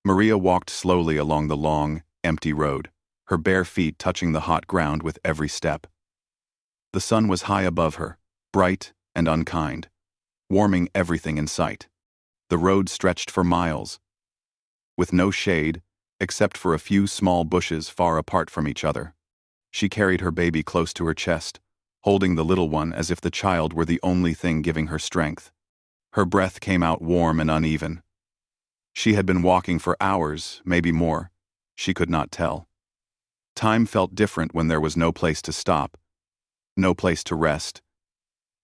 Maria walked slowly along the long, empty road, her bare feet touching the hot ground with every step. The sun was high above her, bright and unkind, warming everything in sight. The road stretched for miles, with no shade except for a few small bushes far apart from each other. She carried her baby close to her chest, holding the little one as if the child were the only thing giving her strength. Her breath came out warm and uneven. She had been walking for hours, maybe more. She could not tell. Time felt different when there was no place to stop, no place to rest,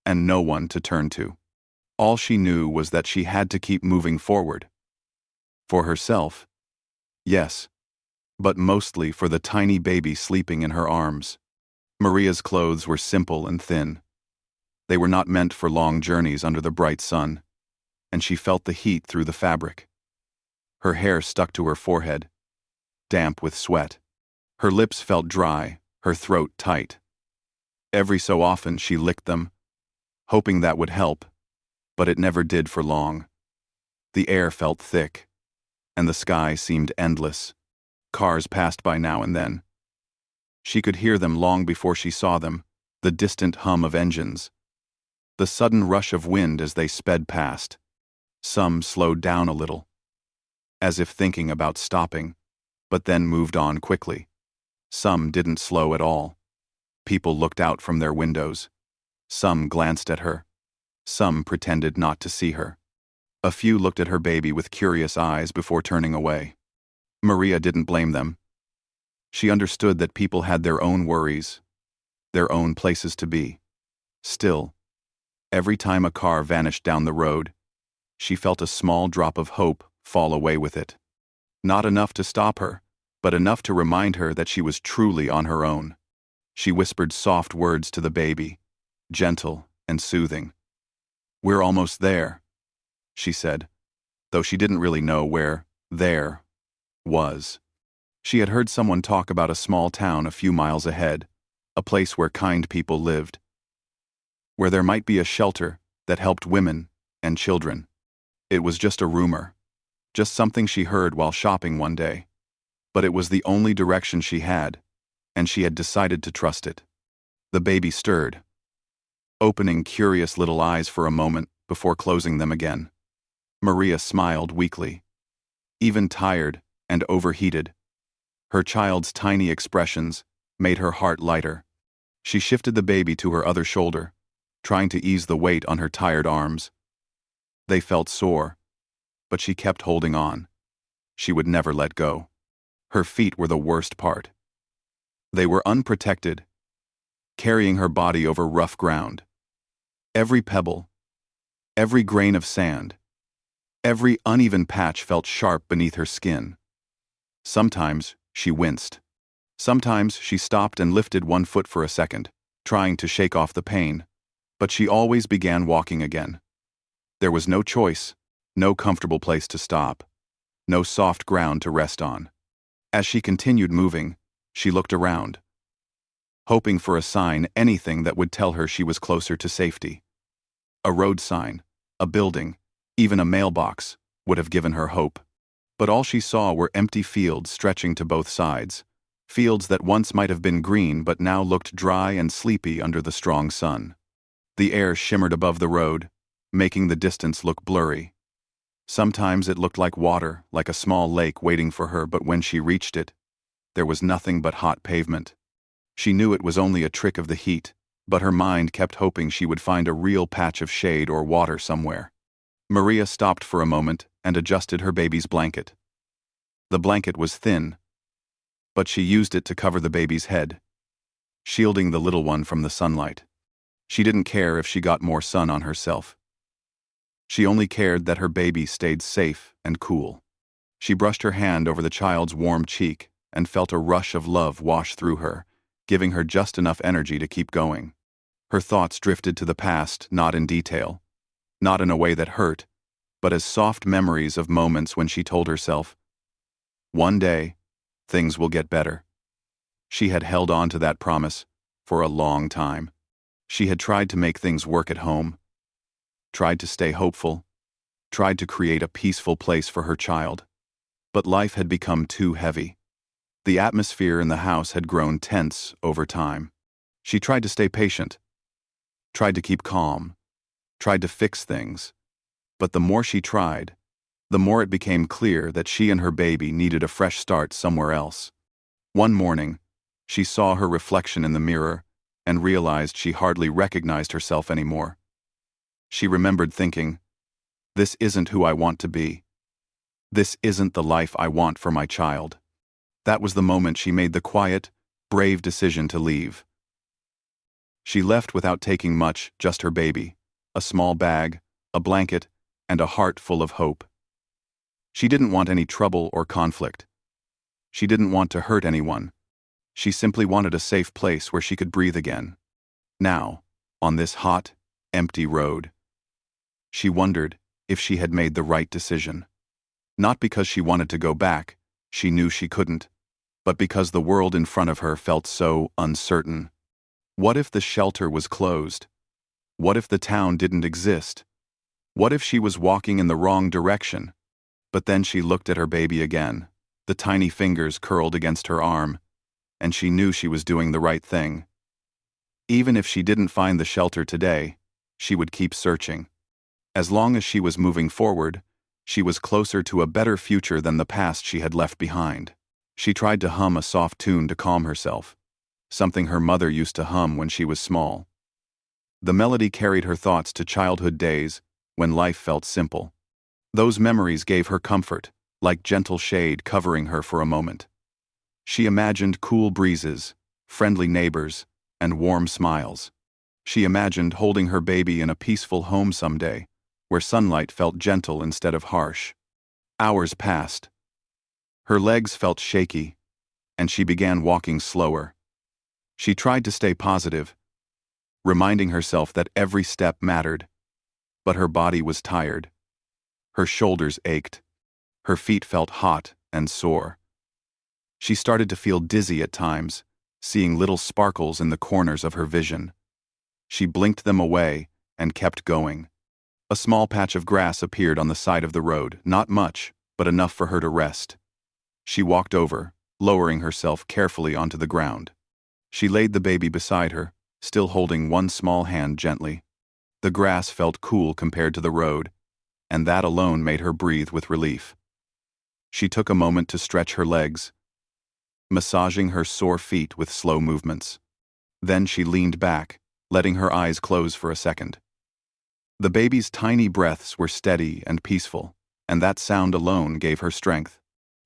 and no one to turn to. All she knew was that she had to keep moving forward. For herself, yes, but mostly for the tiny baby sleeping in her arms. Maria's clothes were simple and thin. They were not meant for long journeys under the bright sun, and she felt the heat through the fabric. Her hair stuck to her forehead, damp with sweat. Her lips felt dry, her throat tight. Every so often she licked them, hoping that would help, but it never did for long. The air felt thick, and the sky seemed endless. Cars passed by now and then. She could hear them long before she saw them, the distant hum of engines, the sudden rush of wind as they sped past. Some slowed down a little, as if thinking about stopping, but then moved on quickly. Some didn't slow at all. People looked out from their windows. Some glanced at her. Some pretended not to see her. A few looked at her baby with curious eyes before turning away. Maria didn't blame them. She understood that people had their own worries, their own places to be. Still, every time a car vanished down the road, she felt a small drop of hope fall away with it. Not enough to stop her, but enough to remind her that she was truly on her own. She whispered soft words to the baby, gentle and soothing. "We're almost there," she said, though she didn't really know where there was. She had heard someone talk about a small town a few miles ahead, a place where kind people lived, where there might be a shelter that helped women and children. It was just a rumor, just something she heard while shopping one day. But it was the only direction she had, and she had decided to trust it. The baby stirred, opening curious little eyes for a moment before closing them again. Maria smiled weakly. Even tired and overheated, her child's tiny expressions made her heart lighter. She shifted the baby to her other shoulder, trying to ease the weight on her tired arms. They felt sore, but she kept holding on. She would never let go. Her feet were the worst part. They were unprotected, carrying her body over rough ground. Every pebble, every grain of sand, every uneven patch felt sharp beneath her skin. Sometimes she winced. Sometimes she stopped and lifted one foot for a second, trying to shake off the pain, but she always began walking again. There was no choice, no comfortable place to stop, no soft ground to rest on. As she continued moving, she looked around, hoping for a sign, anything that would tell her she was closer to safety. A road sign, a building, even a mailbox would have given her hope. But all she saw were empty fields stretching to both sides, fields that once might have been green but now looked dry and sleepy under the strong sun. The air shimmered above the road, making the distance look blurry. Sometimes it looked like water, like a small lake waiting for her, but when she reached it, there was nothing but hot pavement. She knew it was only a trick of the heat, but her mind kept hoping she would find a real patch of shade or water somewhere. Maria stopped for a moment and adjusted her baby's blanket. The blanket was thin, but she used it to cover the baby's head, shielding the little one from the sunlight. She didn't care if she got more sun on herself. She only cared that her baby stayed safe and cool. She brushed her hand over the child's warm cheek and felt a rush of love wash through her, giving her just enough energy to keep going. Her thoughts drifted to the past, not in detail, not in a way that hurt, but as soft memories of moments when she told herself, "One day, things will get better." She had held on to that promise for a long time. She had tried to make things work at home, tried to stay hopeful, tried to create a peaceful place for her child. But life had become too heavy. The atmosphere in the house had grown tense over time. She tried to stay patient, tried to keep calm, tried to fix things. But the more she tried, the more it became clear that she and her baby needed a fresh start somewhere else. One morning, she saw her reflection in the mirror and realized she hardly recognized herself anymore. She remembered thinking, "This isn't who I want to be. This isn't the life I want for my child." That was the moment she made the quiet, brave decision to leave. She left without taking much, just her baby, a small bag, a blanket, and a heart full of hope. She didn't want any trouble or conflict. She didn't want to hurt anyone. She simply wanted a safe place where she could breathe again. Now, on this hot, empty road, she wondered if she had made the right decision. Not because she wanted to go back, she knew she couldn't, but because the world in front of her felt so uncertain. What if the shelter was closed? What if the town didn't exist? What if she was walking in the wrong direction? But then she looked at her baby again, the tiny fingers curled against her arm, and she knew she was doing the right thing. Even if she didn't find the shelter today, she would keep searching. As long as she was moving forward, she was closer to a better future than the past she had left behind. She tried to hum a soft tune to calm herself, something her mother used to hum when she was small. The melody carried her thoughts to childhood days when life felt simple. Those memories gave her comfort, like gentle shade covering her for a moment. She imagined cool breezes, friendly neighbors, and warm smiles. She imagined holding her baby in a peaceful home someday, where sunlight felt gentle instead of harsh. Hours passed. Her legs felt shaky, and she began walking slower. She tried to stay positive, reminding herself that every step mattered, but her body was tired. Her shoulders ached. Her feet felt hot and sore. She started to feel dizzy at times, seeing little sparkles in the corners of her vision. She blinked them away and kept going. A small patch of grass appeared on the side of the road, not much, but enough for her to rest. She walked over, lowering herself carefully onto the ground. She laid the baby beside her, still holding one small hand gently. The grass felt cool compared to the road, and that alone made her breathe with relief. She took a moment to stretch her legs, massaging her sore feet with slow movements. Then she leaned back, letting her eyes close for a second. The baby's tiny breaths were steady and peaceful, and that sound alone gave her strength.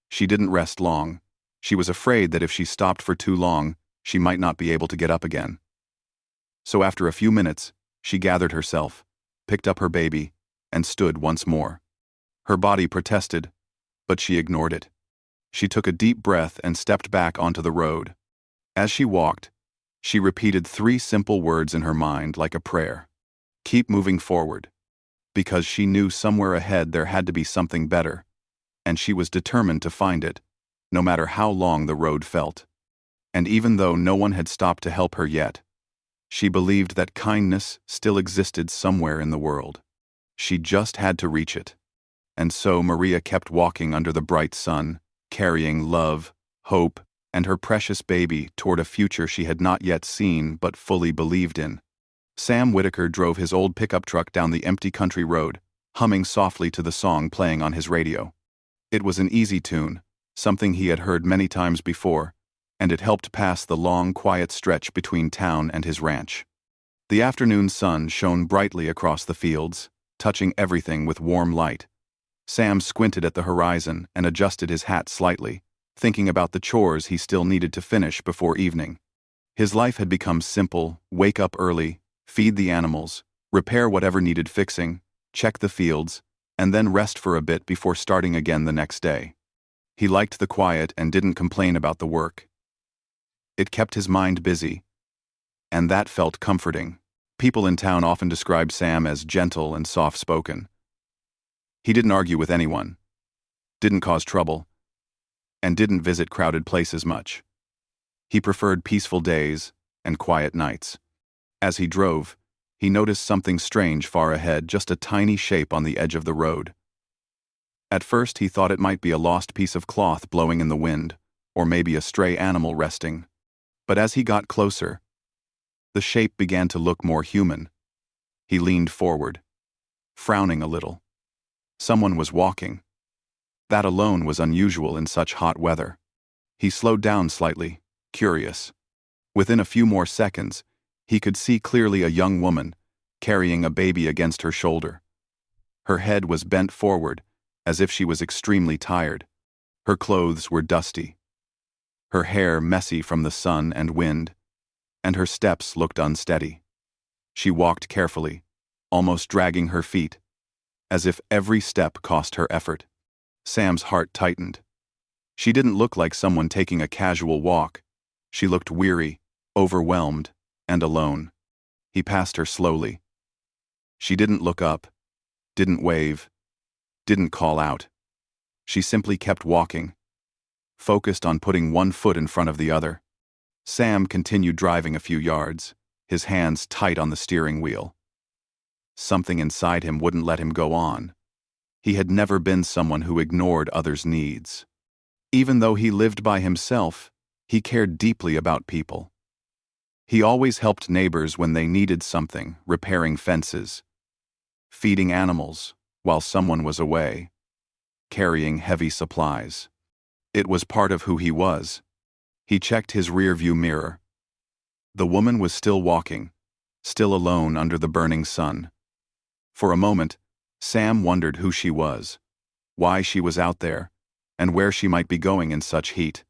She didn't rest long. She was afraid that if she stopped for too long, she might not be able to get up again. So after a few minutes, she gathered herself, picked up her baby, and stood once more. Her body protested, but she ignored it. She took a deep breath and stepped back onto the road. As she walked, she repeated 3 simple words in her mind like a prayer. Keep moving forward. Because she knew somewhere ahead there had to be something better, and she was determined to find it, no matter how long the road felt. And even though no one had stopped to help her yet, she believed that kindness still existed somewhere in the world. She just had to reach it. And so Maria kept walking under the bright sun, carrying love, hope, and her precious baby toward a future she had not yet seen but fully believed in. Sam Whitaker drove his old pickup truck down the empty country road, humming softly to the song playing on his radio. It was an easy tune, something he had heard many times before, and it helped pass the long, quiet stretch between town and his ranch. The afternoon sun shone brightly across the fields, touching everything with warm light. Sam squinted at the horizon and adjusted his hat slightly, thinking about the chores he still needed to finish before evening. His life had become simple: wake up early, feed the animals, repair whatever needed fixing, check the fields, and then rest for a bit before starting again the next day. He liked the quiet and didn't complain about the work. It kept his mind busy, and that felt comforting. People in town often described Sam as gentle and soft-spoken. He didn't argue with anyone, didn't cause trouble, and didn't visit crowded places much. He preferred peaceful days and quiet nights. As he drove, he noticed something strange far ahead, just a tiny shape on the edge of the road. At first he thought it might be a lost piece of cloth blowing in the wind, or maybe a stray animal resting. But as he got closer, the shape began to look more human. He leaned forward, frowning a little. Someone was walking. That alone was unusual in such hot weather. He slowed down slightly, curious. Within a few more seconds, he could see clearly a young woman, carrying a baby against her shoulder. Her head was bent forward, as if she was extremely tired. Her clothes were dusty, her hair messy from the sun and wind, and her steps looked unsteady. She walked carefully, almost dragging her feet, as if every step cost her effort. Sam's heart tightened. She didn't look like someone taking a casual walk. She looked weary, overwhelmed, and alone. He passed her slowly. She didn't look up, didn't wave, didn't call out. She simply kept walking, focused on putting one foot in front of the other. Sam continued driving a few yards, his hands tight on the steering wheel. Something inside him wouldn't let him go on. He had never been someone who ignored others' needs. Even though he lived by himself, he cared deeply about people. He always helped neighbors when they needed something, repairing fences, feeding animals while someone was away, carrying heavy supplies. It was part of who he was. He checked his rearview mirror. The woman was still walking, still alone under the burning sun. For a moment, Sam wondered who she was, why she was out there, and where she might be going in such heat.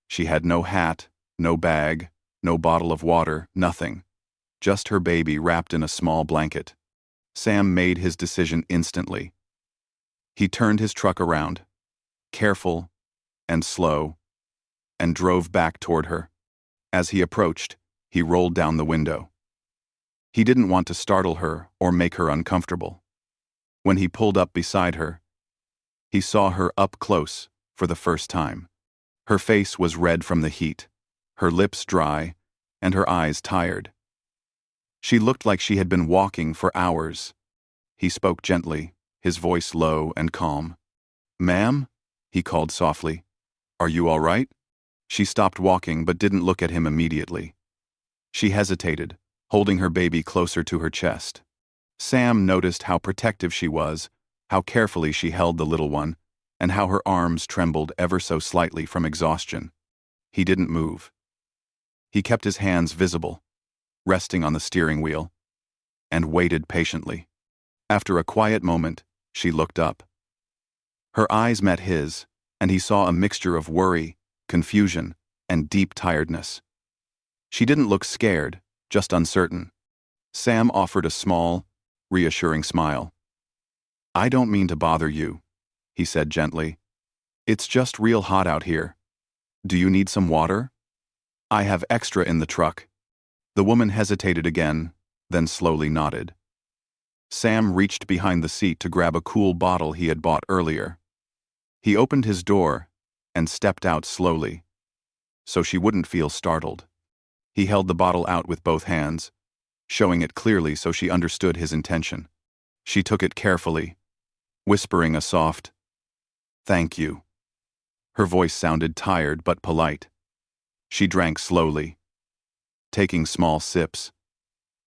She had no hat, no bag, no bottle of water, nothing. Just her baby wrapped in a small blanket. Sam made his decision instantly. He turned his truck around, careful and slow, and drove back toward her. As he approached, he rolled down the window. He didn't want to startle her or make her uncomfortable. When he pulled up beside her, he saw her up close for the first time. Her face was red from the heat, her lips dry, and her eyes tired. She looked like she had been walking for hours. He spoke gently, his voice low and calm. "Ma'am?" he called softly. "Are you all right?" She stopped walking but didn't look at him immediately. She hesitated, holding her baby closer to her chest. Sam noticed how protective she was, how carefully she held the little one, and how her arms trembled ever so slightly from exhaustion. He didn't move. He kept his hands visible, resting on the steering wheel, and waited patiently. After a quiet moment, she looked up. Her eyes met his, and he saw a mixture of worry, confusion, and deep tiredness. She didn't look scared, just uncertain. Sam offered a small, reassuring smile. "I don't mean to bother you," he said gently. "It's just real hot out here. Do you need some water? I have extra in the truck." The woman hesitated again, then slowly nodded. Sam reached behind the seat to grab a cool bottle he had bought earlier. He opened his door and stepped out slowly, so she wouldn't feel startled. He held the bottle out with both hands, showing it clearly so she understood his intention. She took it carefully, whispering a soft, "Thank you." Her voice sounded tired but polite. She drank slowly, taking small sips,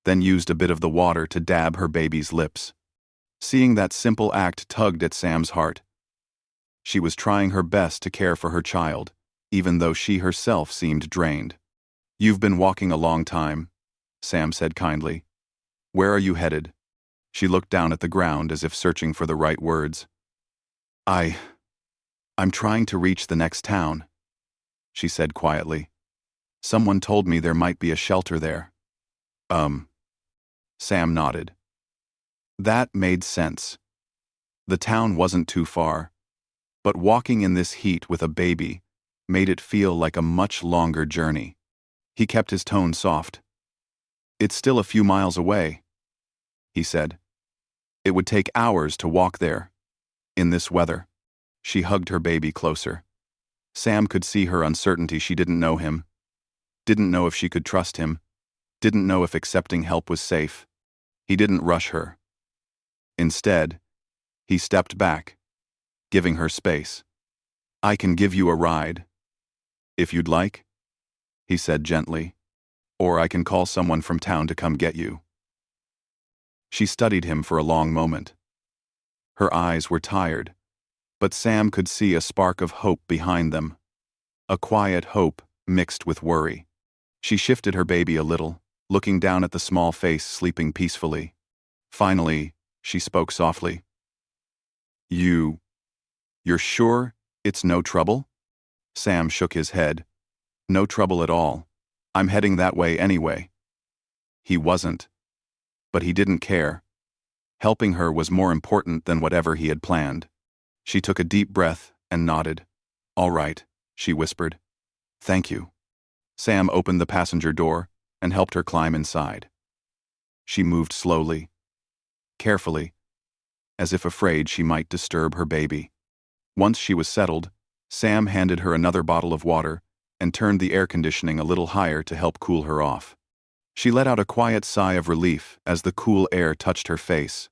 then used a bit of the water to dab her baby's lips. Seeing that simple act tugged at Sam's heart. She was trying her best to care for her child, even though she herself seemed drained. "You've been walking a long time," Sam said kindly. "Where are you headed?" She looked down at the ground as if searching for the right words. I'm trying to reach the next town," she said quietly. "Someone told me there might be a shelter there." Sam nodded. That made sense. The town wasn't too far, but walking in this heat with a baby made it feel like a much longer journey. He kept his tone soft. "It's still a few miles away," he said. "It would take hours to walk there, in this weather." She hugged her baby closer. Sam could see her uncertainty. She didn't know him, didn't know if she could trust him, didn't know if accepting help was safe. He didn't rush her. Instead, he stepped back, giving her space. "I can give you a ride, if you'd like," he said gently. "Or I can call someone from town to come get you." She studied him for a long moment. Her eyes were tired, but Sam could see a spark of hope behind them. A quiet hope mixed with worry. She shifted her baby a little, looking down at the small face sleeping peacefully. Finally, she spoke softly. You're sure it's no trouble?" Sam shook his head. "No trouble at all. I'm heading that way anyway." He wasn't. But he didn't care. Helping her was more important than whatever he had planned. She took a deep breath and nodded. "All right," she whispered. "Thank you." Sam opened the passenger door and helped her climb inside. She moved slowly, carefully, as if afraid she might disturb her baby. Once she was settled, Sam handed her another bottle of water and turned the air conditioning a little higher to help cool her off. She let out a quiet sigh of relief as the cool air touched her face.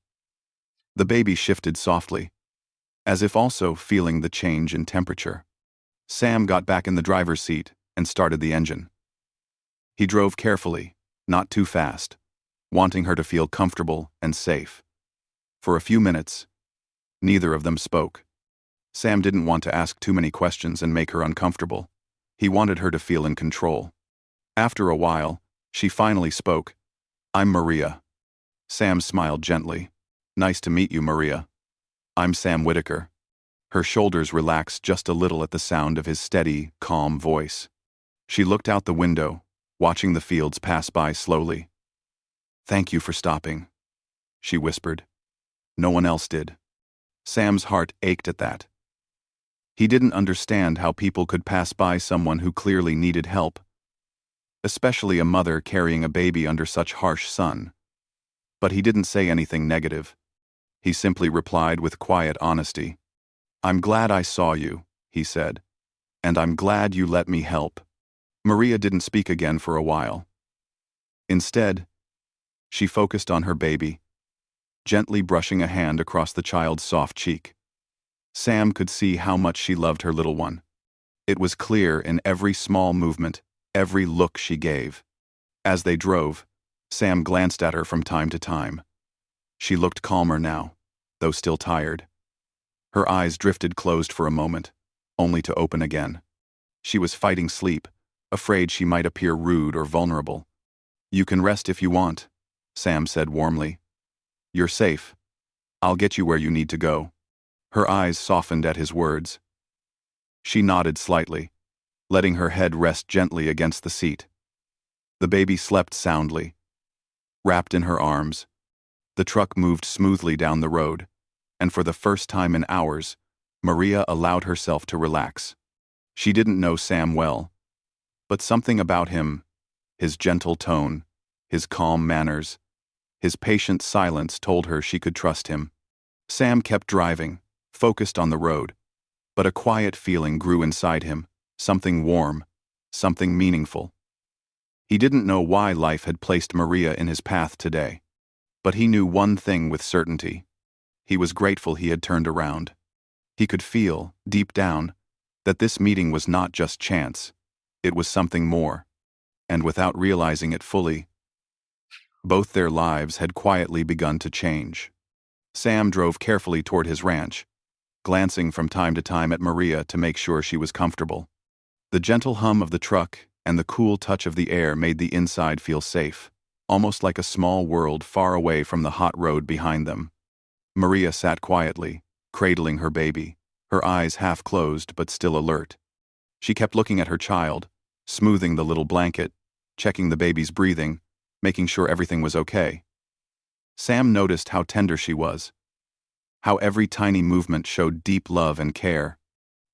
The baby shifted softly, as if also feeling the change in temperature. Sam got back in the driver's seat and started the engine. He drove carefully, not too fast, wanting her to feel comfortable and safe. For a few minutes, neither of them spoke. Sam didn't want to ask too many questions and make her uncomfortable. He wanted her to feel in control. After a while, she finally spoke. "I'm Maria." Sam smiled gently. "Nice to meet you, Maria. I'm Sam Whitaker." Her shoulders relaxed just a little at the sound of his steady, calm voice. She looked out the window, watching the fields pass by slowly. "Thank you for stopping," she whispered. No one else did. Sam's heart ached at that. He didn't understand how people could pass by someone who clearly needed help, especially a mother carrying a baby under such harsh sun. But he didn't say anything negative. He simply replied with quiet honesty. "I'm glad I saw you," he said, "and I'm glad you let me help." Maria didn't speak again for a while. Instead, she focused on her baby, gently brushing a hand across the child's soft cheek. Sam could see how much she loved her little one. It was clear in every small movement, every look she gave. As they drove, Sam glanced at her from time to time. She looked calmer now, though still tired. Her eyes drifted closed for a moment, only to open again. She was fighting sleep, afraid she might appear rude or vulnerable. "You can rest if you want," Sam said warmly. "You're safe. I'll get you where you need to go." Her eyes softened at his words. She nodded slightly, letting her head rest gently against the seat. The baby slept soundly, wrapped in her arms. The truck moved smoothly down the road, and for the first time in hours, Maria allowed herself to relax. She didn't know Sam well, but something about him, his gentle tone, his calm manners, his patient silence told her she could trust him. Sam kept driving, focused on the road, but a quiet feeling grew inside him, something warm, something meaningful. He didn't know why life had placed Maria in his path today, but he knew one thing with certainty. He was grateful he had turned around. He could feel, deep down, that this meeting was not just chance, it was something more, and without realizing it fully, both their lives had quietly begun to change. Sam drove carefully toward his ranch, glancing from time to time at Maria to make sure she was comfortable. The gentle hum of the truck and the cool touch of the air made the inside feel safe, almost like a small world far away from the hot road behind them. Maria sat quietly, cradling her baby, her eyes half closed but still alert. She kept looking at her child, smoothing the little blanket, checking the baby's breathing, making sure everything was okay. Sam noticed how tender she was, how every tiny movement showed deep love and care.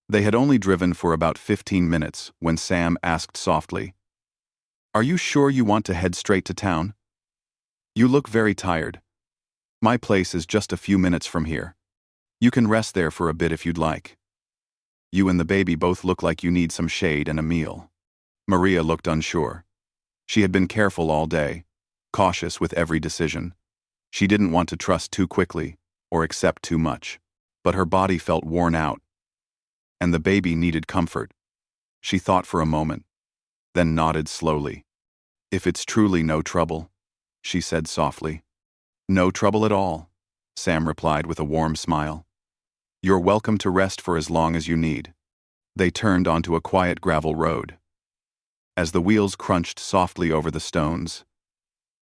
They had only driven for about 15 minutes when Sam asked softly, "Are you sure you want to head straight to town? You look very tired. My place is just a few minutes from here. You can rest there for a bit if you'd like. You and the baby both look like you need some shade and a meal." Maria looked unsure. She had been careful all day, cautious with every decision. She didn't want to trust too quickly or accept too much. but her body felt worn out, and the baby needed comfort. She thought for a moment, then nodded slowly. "If it's truly no trouble," she said softly. "No trouble at all," Sam replied with a warm smile. "You're welcome to rest for as long as you need." They turned onto a quiet gravel road. As the wheels crunched softly over the stones,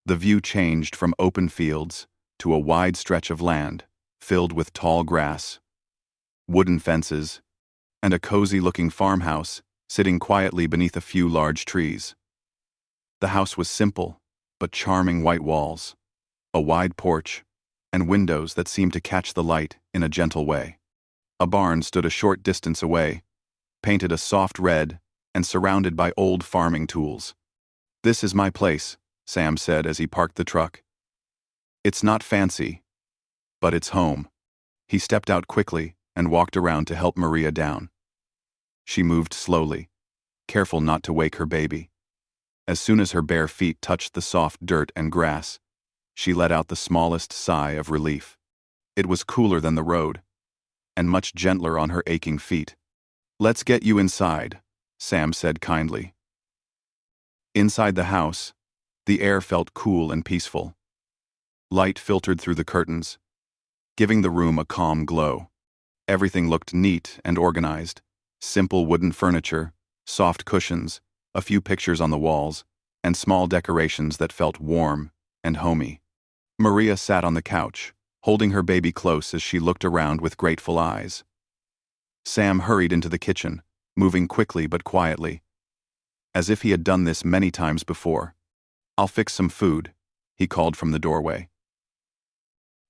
the view changed from open fields to a wide stretch of land filled with tall grass, wooden fences, and a cozy-looking farmhouse sitting quietly beneath a few large trees. The house was simple, but charming: white walls, a wide porch, and windows that seemed to catch the light in a gentle way. A barn stood a short distance away, painted a soft red and surrounded by old farming tools. "This is my place," Sam said as he parked the truck. "It's not fancy, but it's home." He stepped out quickly and walked around to help Maria down. She moved slowly, careful not to wake her baby. As soon as her bare feet touched the soft dirt and grass, she let out the smallest sigh of relief. It was cooler than the road, and much gentler on her aching feet. "Let's get you inside," Sam said kindly. Inside the house, the air felt cool and peaceful. Light filtered through the curtains, giving the room a calm glow. Everything looked neat and organized: simple wooden furniture, soft cushions, a few pictures on the walls, and small decorations that felt warm and homey. Maria sat on the couch, holding her baby close as she looked around with grateful eyes. Sam hurried into the kitchen, moving quickly but quietly, as if he had done this many times before. "I'll fix some food," he called from the doorway.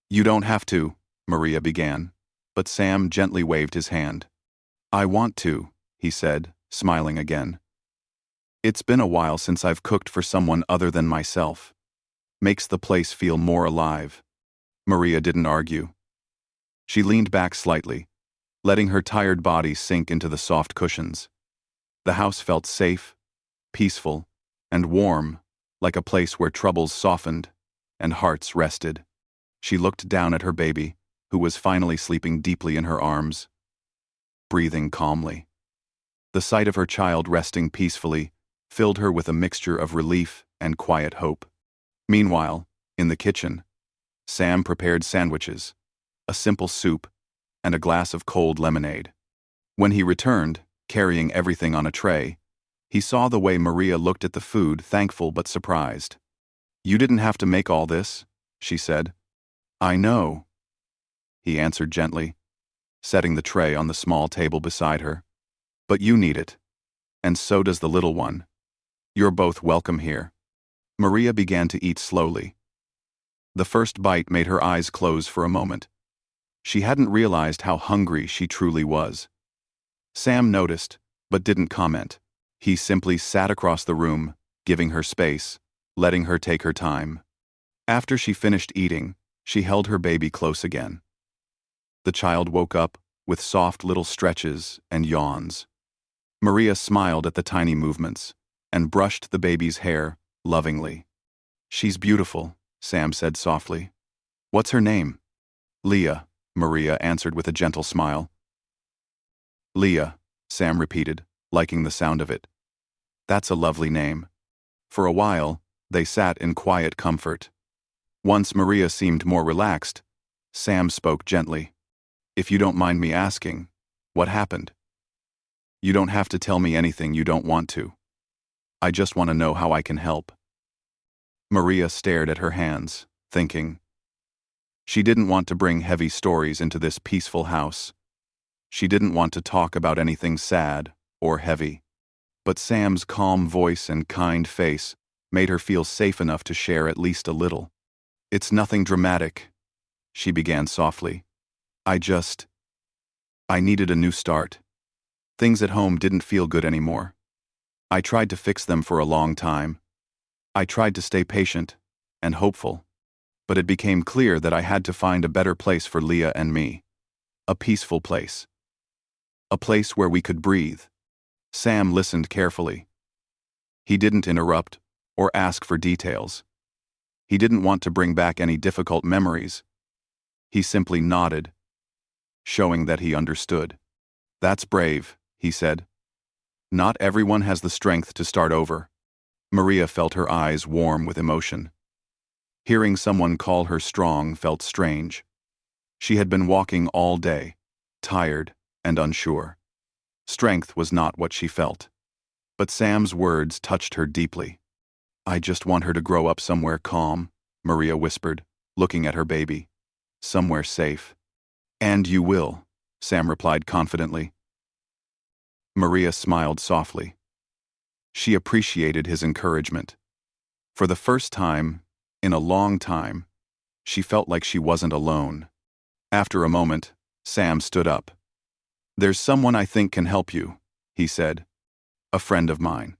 "You don't have to," Maria began, but Sam gently waved his hand. "I want to," he said, smiling again. "It's been a while since I've cooked for someone other than myself. Makes the place feel more alive." Maria didn't argue. She leaned back slightly, letting her tired body sink into the soft cushions. The house felt safe, peaceful, and warm, like a place where troubles softened and hearts rested. She looked down at her baby, who was finally sleeping deeply in her arms, breathing calmly. The sight of her child resting peacefully filled her with a mixture of relief and quiet hope. Meanwhile, in the kitchen, Sam prepared sandwiches, a simple soup, and a glass of cold lemonade. When he returned, carrying everything on a tray, he saw the way Maria looked at the food, thankful but surprised. "You didn't have to make all this," she said. "I know," he answered gently, setting the tray on the small table beside her. "But you need it, and so does the little one. You're both welcome here." Maria began to eat slowly. The first bite made her eyes close for a moment. She hadn't realized how hungry she truly was. Sam noticed, but didn't comment. He simply sat across the room, giving her space, letting her take her time. After she finished eating, she held her baby close again. The child woke up with soft little stretches and yawns. Maria smiled at the tiny movements and brushed the baby's hair lovingly. "She's beautiful," Sam said softly. "What's her name?" "Leah," Maria answered with a gentle smile. "Leah," Sam repeated, liking the sound of it. "That's a lovely name." For a while, they sat in quiet comfort. Once Maria seemed more relaxed, Sam spoke gently. "If you don't mind me asking, what happened?" "You don't have to tell me anything you don't want to. I just want to know how I can help." Maria stared at her hands, thinking. She didn't want to bring heavy stories into this peaceful house. She didn't want to talk about anything sad or heavy. But Sam's calm voice and kind face made her feel safe enough to share at least a little. "It's nothing dramatic," she began softly. I needed a new start. Things at home didn't feel good anymore. I tried to fix them for a long time. I tried to stay patient and hopeful. But it became clear that I had to find a better place for Leah and me. A peaceful place. A place where we could breathe. Sam listened carefully. He didn't interrupt or ask for details. He didn't want to bring back any difficult memories. He simply nodded, showing that he understood. "That's brave," he said. "Not everyone has the strength to start over." Maria felt her eyes warm with emotion. Hearing someone call her strong felt strange. She had been walking all day, tired and unsure. Strength was not what she felt. But Sam's words touched her deeply. "I just want her to grow up somewhere calm," Maria whispered, looking at her baby. "Somewhere safe." "And you will," Sam replied confidently. Maria smiled softly. She appreciated his encouragement. For the first time, in a long time, she felt like she wasn't alone. After a moment, Sam stood up. "There's someone I think can help you," he said. "A friend of mine.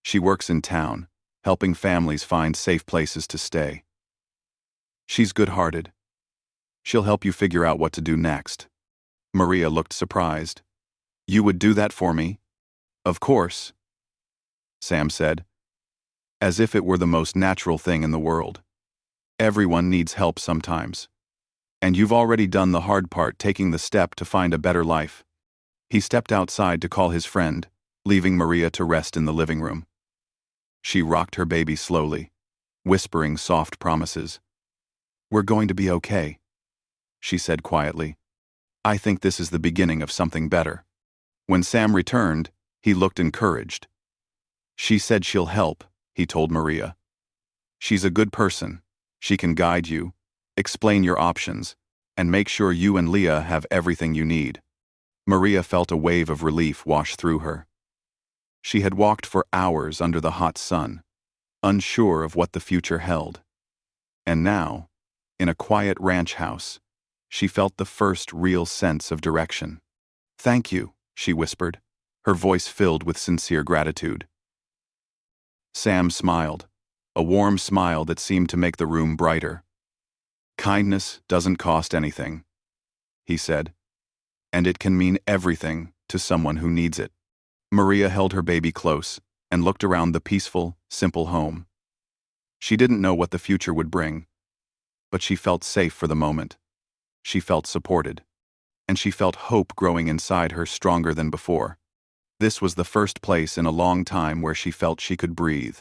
She works in town, helping families find safe places to stay. She's good-hearted. She'll help you figure out what to do next." Maria looked surprised. "You would do that for me?" "Of course," Sam said, as if it were the most natural thing in the world. "Everyone needs help sometimes. And you've already done the hard part, taking the step to find a better life." He stepped outside to call his friend, leaving Maria to rest in the living room. She rocked her baby slowly, whispering soft promises. "We're going to be okay," she said quietly. "I think this is the beginning of something better." When Sam returned, he looked encouraged. "She said she'll help," he told Maria. "She's a good person. She can guide you, explain your options, and make sure you and Leah have everything you need." Maria felt a wave of relief wash through her. She had walked for hours under the hot sun, unsure of what the future held. And now, in a quiet ranch house, she felt the first real sense of direction. "Thank you," she whispered, her voice filled with sincere gratitude. Sam smiled, a warm smile that seemed to make the room brighter. "Kindness doesn't cost anything," he said, "and it can mean everything to someone who needs it." Maria held her baby close and looked around the peaceful, simple home. She didn't know what the future would bring, but she felt safe for the moment. She felt supported, and she felt hope growing inside her stronger than before. This was the first place in a long time where she felt she could breathe.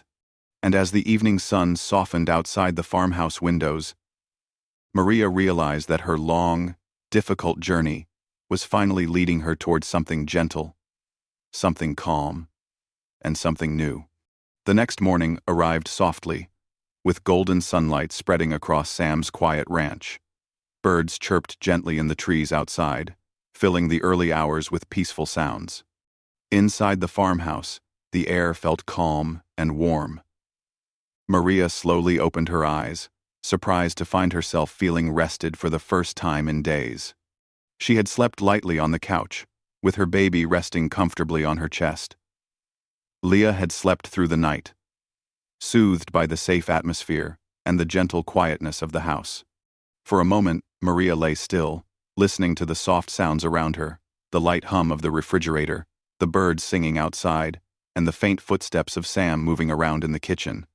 And as the evening sun softened outside the farmhouse windows, Maria realized that her long, difficult journey was finally leading her towards something gentle, something calm, and something new. The next morning arrived softly, with golden sunlight spreading across Sam's quiet ranch. Birds chirped gently in the trees outside, filling the early hours with peaceful sounds. Inside the farmhouse, the air felt calm and warm. Maria slowly opened her eyes, surprised to find herself feeling rested for the first time in days. She had slept lightly on the couch, with her baby resting comfortably on her chest. Leah had slept through the night, soothed by the safe atmosphere and the gentle quietness of the house. For a moment, Maria lay still, listening to the soft sounds around her, the light hum of the refrigerator, the birds singing outside, and the faint footsteps of Sam moving around in the kitchen.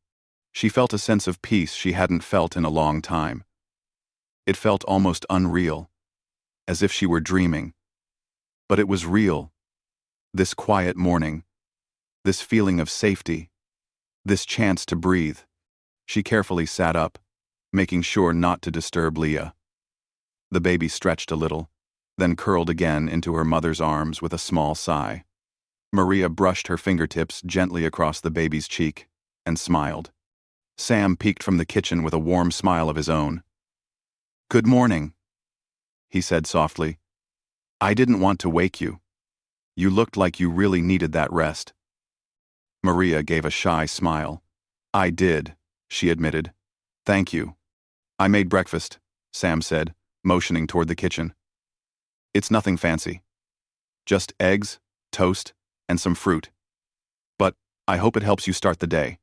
She felt a sense of peace she hadn't felt in a long time. It felt almost unreal, as if she were dreaming. But it was real. This quiet morning, this feeling of safety, this chance to breathe. She carefully sat up, making sure not to disturb Leah. The baby stretched a little, then curled again into her mother's arms with a small sigh. Maria brushed her fingertips gently across the baby's cheek and smiled. Sam peeked from the kitchen with a warm smile of his own. "Good morning," he said softly. "I didn't want to wake you. You looked like you really needed that rest." Maria gave a shy smile. "I did," she admitted. "Thank you." "I made breakfast," Sam said, motioning toward the kitchen. "It's nothing fancy. Just eggs, toast, and some fruit. But I hope it helps you start the day."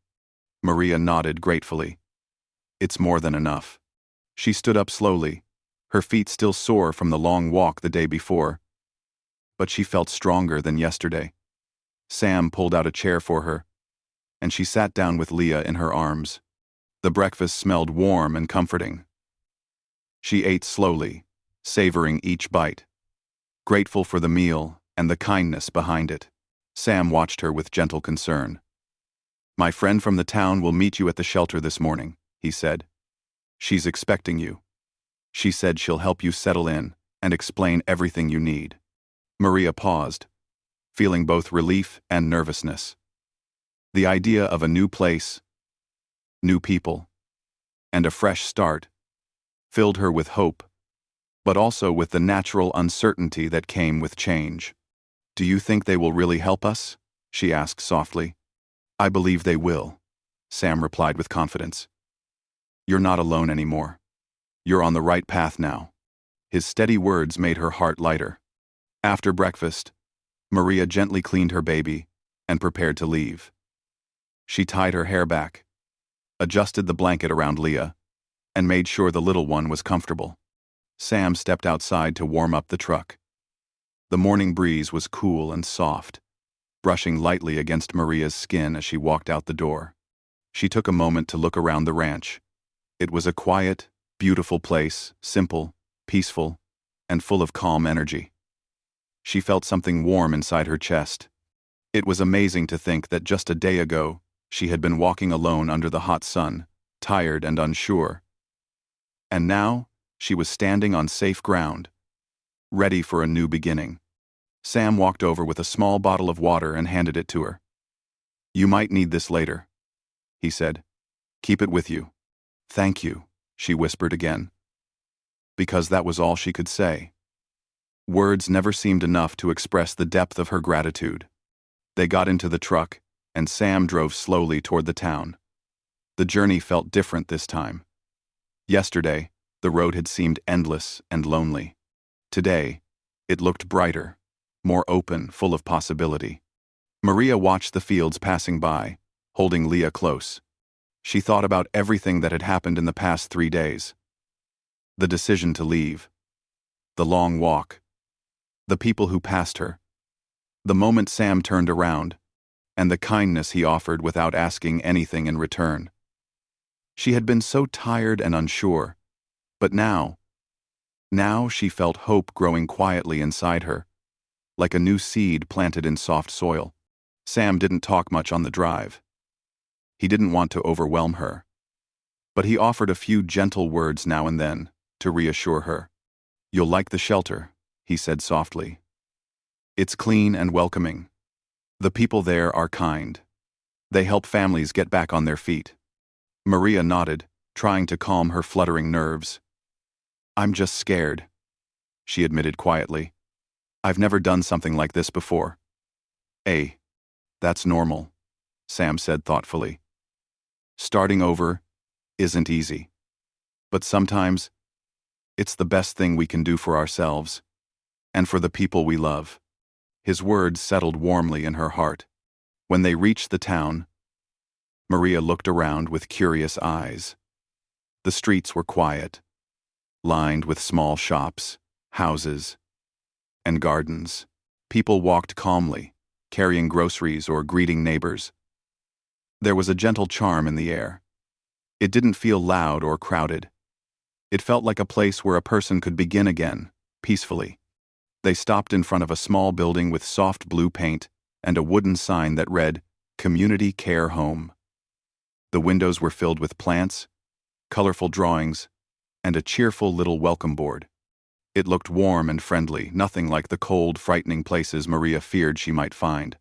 Maria nodded gratefully. "It's more than enough." She stood up slowly, her feet still sore from the long walk the day before. But she felt stronger than yesterday. Sam pulled out a chair for her, and she sat down with Leah in her arms. The breakfast smelled warm and comforting. She ate slowly, savoring each bite, grateful for the meal and the kindness behind it. Sam watched her with gentle concern. "My friend from the town will meet you at the shelter this morning," he said. "She's expecting you. She said she'll help you settle in and explain everything you need." Maria paused, feeling both relief and nervousness. The idea of a new place, new people, and a fresh start filled her with hope, but also with the natural uncertainty that came with change. "Do you think they will really help us?" she asked softly. "I believe they will," Sam replied with confidence. "You're not alone anymore. You're on the right path now." His steady words made her heart lighter. After breakfast, Maria gently cleaned her baby and prepared to leave. She tied her hair back, adjusted the blanket around Leah, and made sure the little one was comfortable. Sam stepped outside to warm up the truck. The morning breeze was cool and soft, brushing lightly against Maria's skin as she walked out the door. She took a moment to look around the ranch. It was a quiet, beautiful place, simple, peaceful, and full of calm energy. She felt something warm inside her chest. It was amazing to think that just a day ago, she had been walking alone under the hot sun, tired and unsure. And now, she was standing on safe ground, ready for a new beginning. Sam walked over with a small bottle of water and handed it to her. "You might need this later," he said. "Keep it with you." "Thank you," she whispered again, because that was all she could say. Words never seemed enough to express the depth of her gratitude. They got into the truck, and Sam drove slowly toward the town. The journey felt different this time. Yesterday, the road had seemed endless and lonely. Today, it looked brighter, more open, full of possibility. Maria watched the fields passing by, holding Leah close. She thought about everything that had happened in the past 3 days. The decision to leave. The long walk. The people who passed her. The moment Sam turned around, and the kindness he offered without asking anything in return. She had been so tired and unsure, but now she felt hope growing quietly inside her, like a new seed planted in soft soil. Sam didn't talk much on the drive. He didn't want to overwhelm her, but he offered a few gentle words now and then to reassure her. "You'll like the shelter," he said softly. "It's clean and welcoming. The people there are kind. They help families get back on their feet." Maria nodded, trying to calm her fluttering nerves. "I'm just scared," she admitted quietly. "I've never done something like this before." That's normal," Sam said thoughtfully. "Starting over isn't easy. But sometimes, it's the best thing we can do for ourselves, and for the people we love." His words settled warmly in her heart. When they reached the town, Maria looked around with curious eyes. The streets were quiet, lined with small shops, houses, and gardens. People walked calmly, carrying groceries or greeting neighbors. There was a gentle charm in the air. It didn't feel loud or crowded. It felt like a place where a person could begin again, peacefully. They stopped in front of a small building with soft blue paint and a wooden sign that read, "Community Care Home." The windows were filled with plants, colorful drawings, and a cheerful little welcome board. It looked warm and friendly, nothing like the cold, frightening places Maria feared she might find.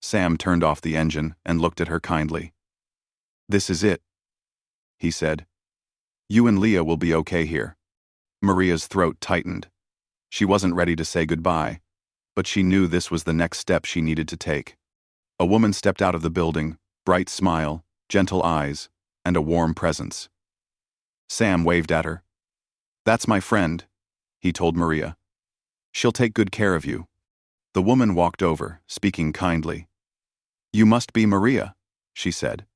Sam turned off the engine and looked at her kindly. "This is it," he said. "You and Leah will be okay here." Maria's throat tightened. She wasn't ready to say goodbye, but she knew this was the next step she needed to take. A woman stepped out of the building, bright smile, gentle eyes, and a warm presence. Sam waved at her. "That's my friend," he told Maria. "She'll take good care of you." The woman walked over, speaking kindly. "You must be Maria," she said.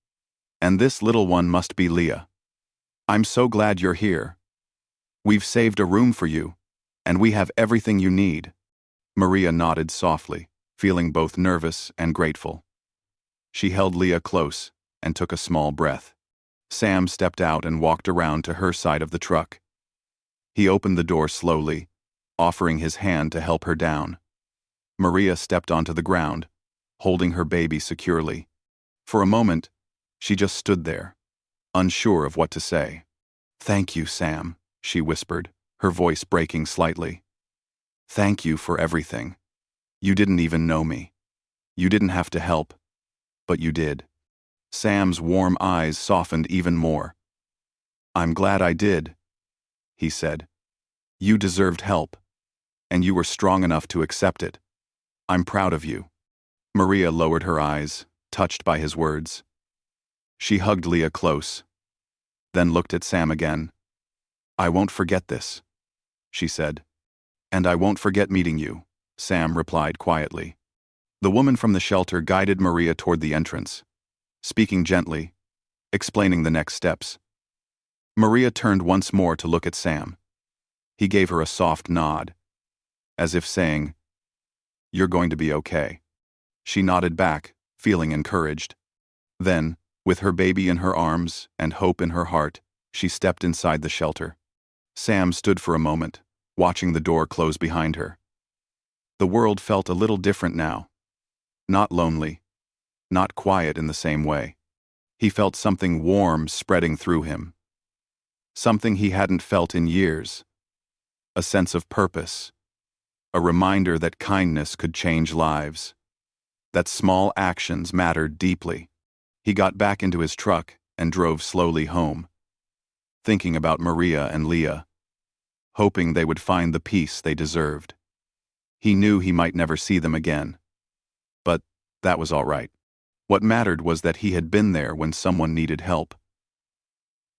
"And this little one must be Leah. I'm so glad you're here. We've saved a room for you, and we have everything you need." Maria nodded softly, feeling both nervous and grateful. She held Leah close and took a small breath. Sam stepped out and walked around to her side of the truck. He opened the door slowly, offering his hand to help her down. Maria stepped onto the ground, holding her baby securely. For a moment, she just stood there, unsure of what to say. "Thank you, Sam," she whispered, her voice breaking slightly. "Thank you for everything. You didn't even know me. You didn't have to help, but you did." Sam's warm eyes softened even more. "I'm glad I did," he said. "You deserved help, and you were strong enough to accept it. I'm proud of you." Maria lowered her eyes, touched by his words. She hugged Leah close, then looked at Sam again. "I won't forget this," she said. "And I won't forget meeting you," Sam replied quietly. The woman from the shelter guided Maria toward the entrance, speaking gently, explaining the next steps. Maria turned once more to look at Sam. He gave her a soft nod, as if saying, "You're going to be okay." She nodded back, feeling encouraged. Then, with her baby in her arms and hope in her heart, she stepped inside the shelter. Sam stood for a moment, watching the door close behind her. The world felt a little different now. Not lonely, not quiet in the same way. He felt something warm spreading through him. Something he hadn't felt in years. A sense of purpose. A reminder that kindness could change lives. That small actions mattered deeply. He got back into his truck and drove slowly home, thinking about Maria and Leah, hoping they would find the peace they deserved. He knew he might never see them again, but that was all right. What mattered was that he had been there when someone needed help.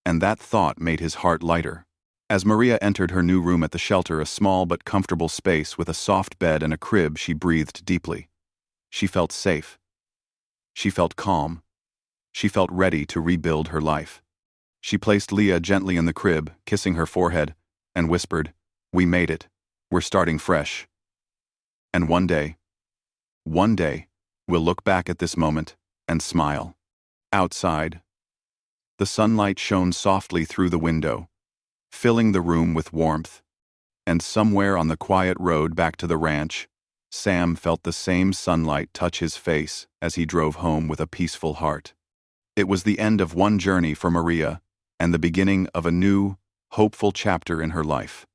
And that thought made his heart lighter. As Maria entered her new room at the shelter, a small but comfortable space with a soft bed and a crib, she breathed deeply. She felt safe. She felt calm. She felt ready to rebuild her life. She placed Leah gently in the crib, kissing her forehead, and whispered, "We made it. We're starting fresh. And one day, we'll look back at this moment and smile." Outside, the sunlight shone softly through the window, filling the room with warmth. And somewhere on the quiet road back to the ranch, Sam felt the same sunlight touch his face as he drove home with a peaceful heart. It was the end of one journey for Maria and the beginning of a new, hopeful chapter in her life.